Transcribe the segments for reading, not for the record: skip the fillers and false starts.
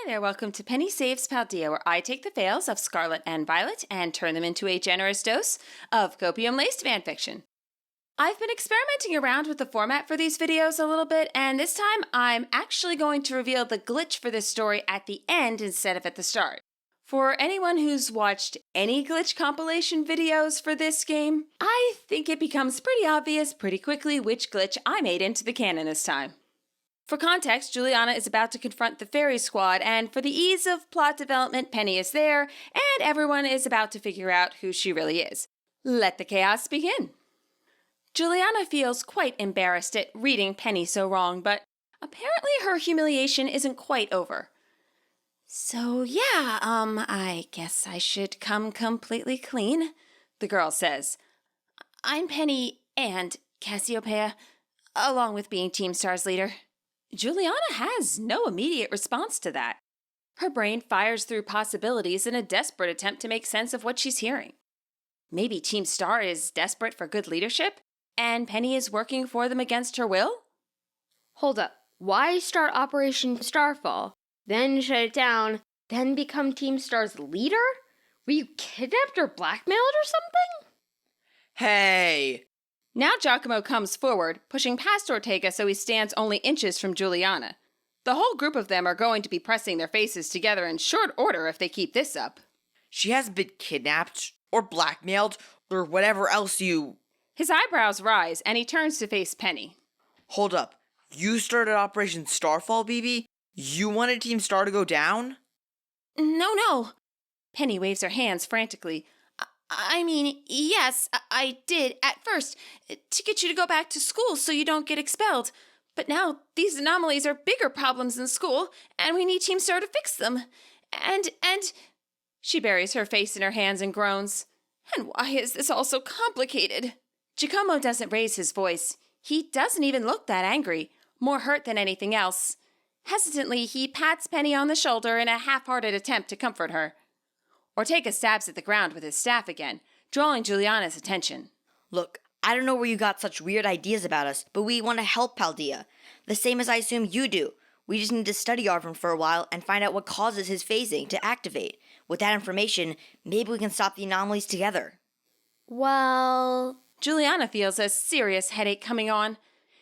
Hi there, welcome to Penny Saves Paldea, where I take the fails of Scarlet and Violet and turn them into a generous dose of copium-laced fanfiction. I've been experimenting around with the format for these videos a little bit, and this time I'm actually going to reveal the glitch for this story at the end instead of at the start. For anyone who's watched any glitch compilation videos for this game, I think it becomes pretty obvious pretty quickly which glitch I made into the canon this time. For context, Juliana is about to confront the fairy squad, and for the ease of plot development, Penny is there, and everyone is about to figure out who she really is. Let the chaos begin. Juliana feels quite embarrassed at reading Penny so wrong, but apparently her humiliation isn't quite over. So yeah, I guess I should come completely clean, the girl says. I'm Penny and Cassiopeia, along with being Team Star's leader. Juliana has no immediate response to that. Her brain fires through possibilities in a desperate attempt to make sense of what she's hearing. Maybe Team Star is desperate for good leadership, and Penny is working for them against her will? Hold up. Why start Operation Starfall, then shut it down, then become Team Star's leader? Were you kidnapped or blackmailed or something? Hey! Now Giacomo comes forward, pushing past Ortega so he stands only inches from Juliana. The whole group of them are going to be pressing their faces together in short order if they keep this up. She hasn't been kidnapped, or blackmailed, or whatever else you... His eyebrows rise, and he turns to face Penny. Hold up. You started Operation Starfall, BB? You wanted Team Star to go down? No. Penny waves her hands frantically. I mean, yes, I did at first, to get you to go back to school so you don't get expelled. But now these anomalies are bigger problems in school, and we need Team Star to fix them. And... She buries her face in her hands and groans. And why is this all so complicated? Giacomo doesn't raise his voice. He doesn't even look that angry, more hurt than anything else. Hesitantly, he pats Penny on the shoulder in a half-hearted attempt to comfort her. Ortega stabs at the ground with his staff again, drawing Juliana's attention. Look, I don't know where you got such weird ideas about us, but we want to help Paldea. The same as I assume you do. We just need to study Arvin for a while and find out what causes his phasing to activate. With that information, maybe we can stop the anomalies together. Well... Juliana feels a serious headache coming on.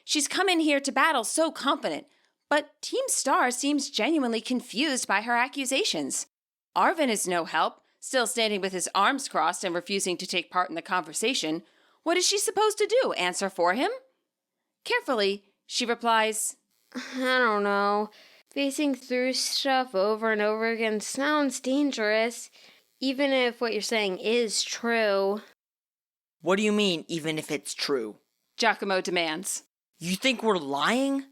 She's come in here to battle so confident, but Team Star seems genuinely confused by her accusations. Arvin is no help, still standing with his arms crossed and refusing to take part in the conversation. What is she supposed to do, answer for him? Carefully, she replies, I don't know. Facing through stuff over and over again sounds dangerous, even if what you're saying is true. What do you mean, even if it's true? Giacomo demands. You think we're lying?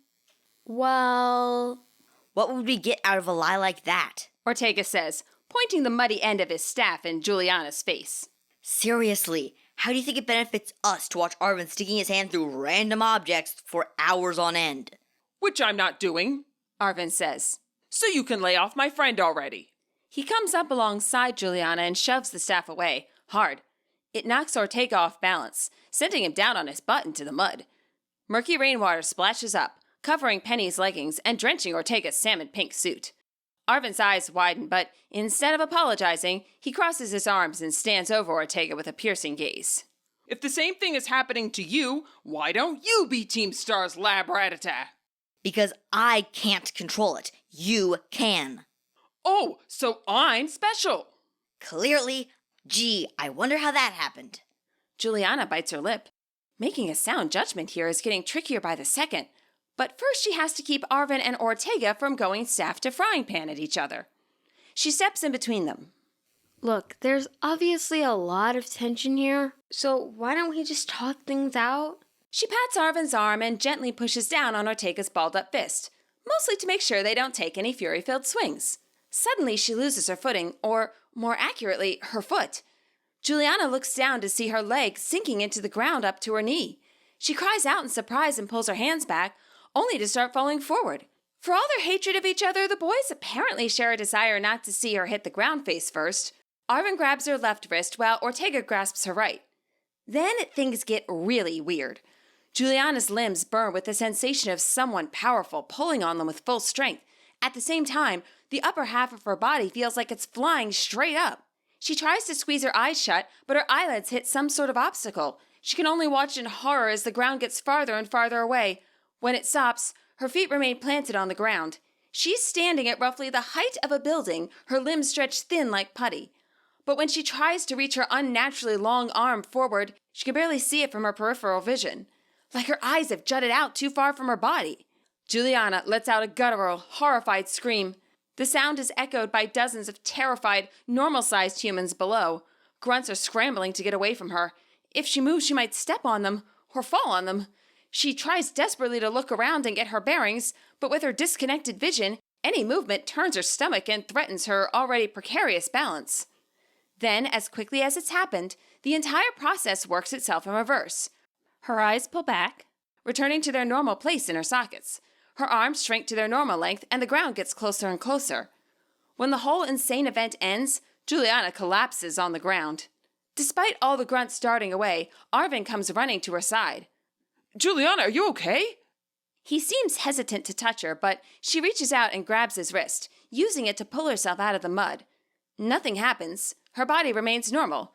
Well... What would we get out of a lie like that? Ortega says, pointing the muddy end of his staff in Juliana's face. Seriously, how do you think it benefits us to watch Arvin sticking his hand through random objects for hours on end? Which I'm not doing, Arvin says. so you can lay off my friend already. He comes up alongside Juliana and shoves the staff away, hard. It knocks Ortega off balance, sending him down on his butt into the mud. Murky rainwater splashes up, covering Penny's leggings and drenching Ortega's salmon-pink suit. Arvin's eyes widen, but instead of apologizing, he crosses his arms and stands over Ortega with a piercing gaze. If the same thing is happening to you, why don't you be Team Star's lab rat-a-tat? Because I can't control it. You can. Oh, so I'm special. Clearly. Gee, I wonder how that happened. Juliana bites her lip. Making a sound judgment here is getting trickier by the second. But first she has to keep Arvin and Ortega from going staff to frying pan at each other. She steps in between them. Look, there's obviously a lot of tension here, so why don't we just talk things out? She pats Arvin's arm and gently pushes down on Ortega's balled-up fist, mostly to make sure they don't take any fury-filled swings. Suddenly she loses her footing, or, more accurately, her foot. Juliana looks down to see her leg sinking into the ground up to her knee. She cries out in surprise and pulls her hands back, only to start falling forward. For all their hatred of each other, the boys apparently share a desire not to see her hit the ground face first. Arvin grabs her left wrist while Ortega grasps her right. Then things get really weird. Juliana's limbs burn with the sensation of someone powerful pulling on them with full strength, At the same time, the upper half of her body feels like it's flying straight up. She tries to squeeze her eyes shut, but her eyelids hit some sort of obstacle. She can only watch in horror as the ground gets farther and farther away. When it stops, her feet remain planted on the ground. She's standing at roughly the height of a building, her limbs stretched thin like putty. But when she tries to reach her unnaturally long arm forward, she can barely see it from her peripheral vision. Like her eyes have jutted out too far from her body. Juliana lets out a guttural, horrified scream. The sound is echoed by dozens of terrified, normal-sized humans below. Grunts are scrambling to get away from her. If she moves, she might step on them or fall on them. She tries desperately to look around and get her bearings, but with her disconnected vision, any movement turns her stomach and threatens her already precarious balance. Then, as quickly as it's happened, the entire process works itself in reverse. Her eyes pull back, returning to their normal place in her sockets. Her arms shrink to their normal length, and the ground gets closer and closer. When the whole insane event ends, Juliana collapses on the ground. Despite all the grunts darting away, Arvin comes running to her side. Juliana, are you okay? He seems hesitant to touch her, but she reaches out and grabs his wrist, using it to pull herself out of the mud. Nothing happens. Her body remains normal.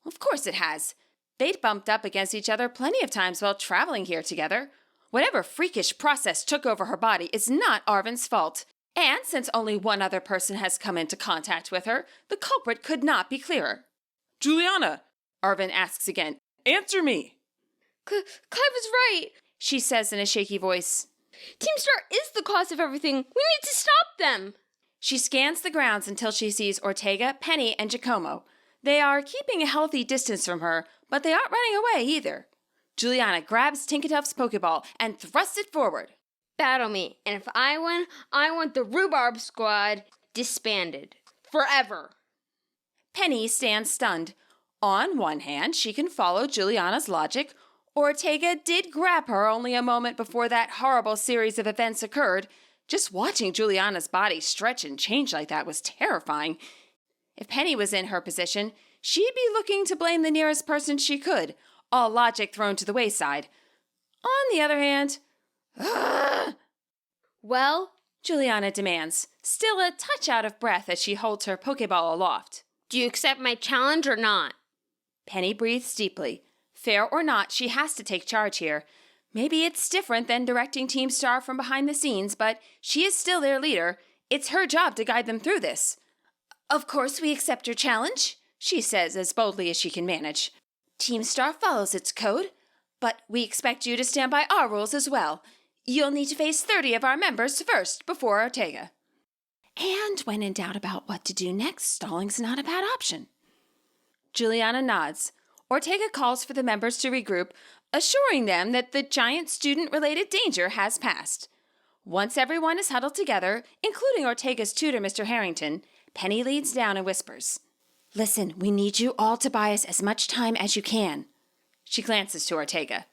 Of course it has. They'd bumped up against each other plenty of times while traveling here together. Whatever freakish process took over her body is not Arvin's fault. And since only one other person has come into contact with her, the culprit could not be clearer. Juliana, Arvin asks again. answer me. Clive is right. She says in a shaky voice. Team Star is the cause of everything. We need to stop them. She scans the grounds until she sees Ortega, Penny, and Giacomo. They are keeping a healthy distance from her, but they aren't running away either. Juliana grabs Tinkertuff's Pokeball and thrusts it forward. Battle me, and if I win, I want the Rhubarb Squad disbanded. Forever. Penny stands stunned. On one hand, she can follow Juliana's logic. Ortega did grab her only a moment before that horrible series of events occurred. Just watching Juliana's body stretch and change like that was terrifying. If Penny was in her position, she'd be looking to blame the nearest person she could, all logic thrown to the wayside. On the other hand, Well, Juliana demands, still a touch out of breath as she holds her Pokeball aloft. do you accept my challenge or not? Penny breathes deeply. Fair or not, she has to take charge here. Maybe it's different than directing Team Star from behind the scenes, but she is still their leader. It's her job to guide them through this. Of course we accept your challenge, she says as boldly as she can manage. Team Star follows its code, but we expect you to stand by our rules as well. You'll need to face 30 of our members first before Ortega. And when in doubt about what to do next, stalling's not a bad option. Juliana nods. Ortega calls for the members to regroup, assuring them that the giant student-related danger has passed. Once everyone is huddled together, including Ortega's tutor, Mr. Harrington, Penny leads down and whispers, "Listen, we need you all to buy us as much time as you can." She glances to Ortega.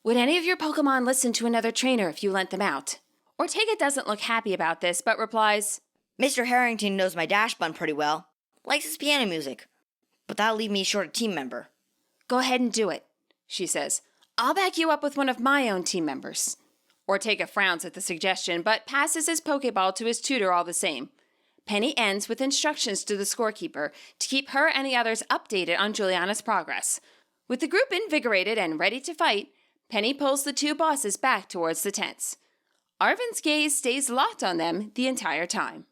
"Would any of your Pokemon listen to another trainer if you lent them out?" Ortega doesn't look happy about this, but replies, Mr. Harrington knows my dash bun pretty well. Likes his piano music. But that'll leave me short a team member. "Go ahead and do it," she says. "I'll back you up with one of my own team members." Ortega frowns at the suggestion, but passes his Pokeball to his tutor all the same. Penny ends with instructions to the scorekeeper to keep her and the others updated on Juliana's progress. With the group invigorated and ready to fight, Penny pulls the two bosses back towards the tents. Arvin's gaze stays locked on them the entire time.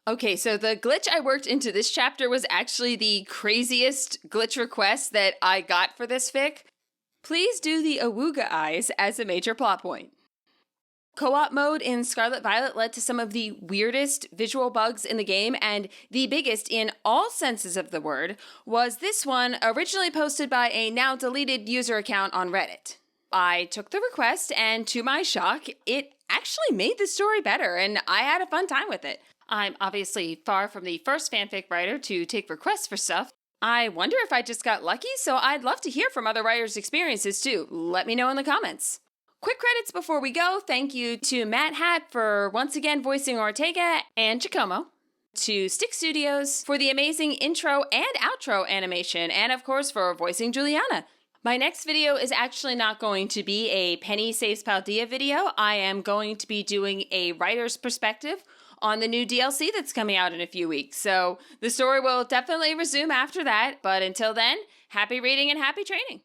Okay, so the glitch I worked into this chapter was actually the craziest glitch request that I got for this fic. Please do the Awooga eyes as a major plot point. Co-op mode in Scarlet Violet led to some of the weirdest visual bugs in the game, and the biggest in all senses of the word was this one, originally posted by a now deleted user account on Reddit. I took the request, and to my shock, it actually made the story better, and I had a fun time with it. I'm obviously far from the first fanfic writer to take requests for stuff. I wonder if I just got lucky, so I'd love to hear from other writers' experiences too. Let me know in the comments. Quick credits before we go. Thank you to Matt Hat for once again voicing Ortega and Giacomo. To Stick Studios for the amazing intro and outro animation, and of course for voicing Juliana. My next video is actually not going to be a Penny Saves Paldea video. I am going to be doing a writer's perspective on the new DLC that's coming out in a few weeks. So the story will definitely resume after that. But until then, happy reading and happy training.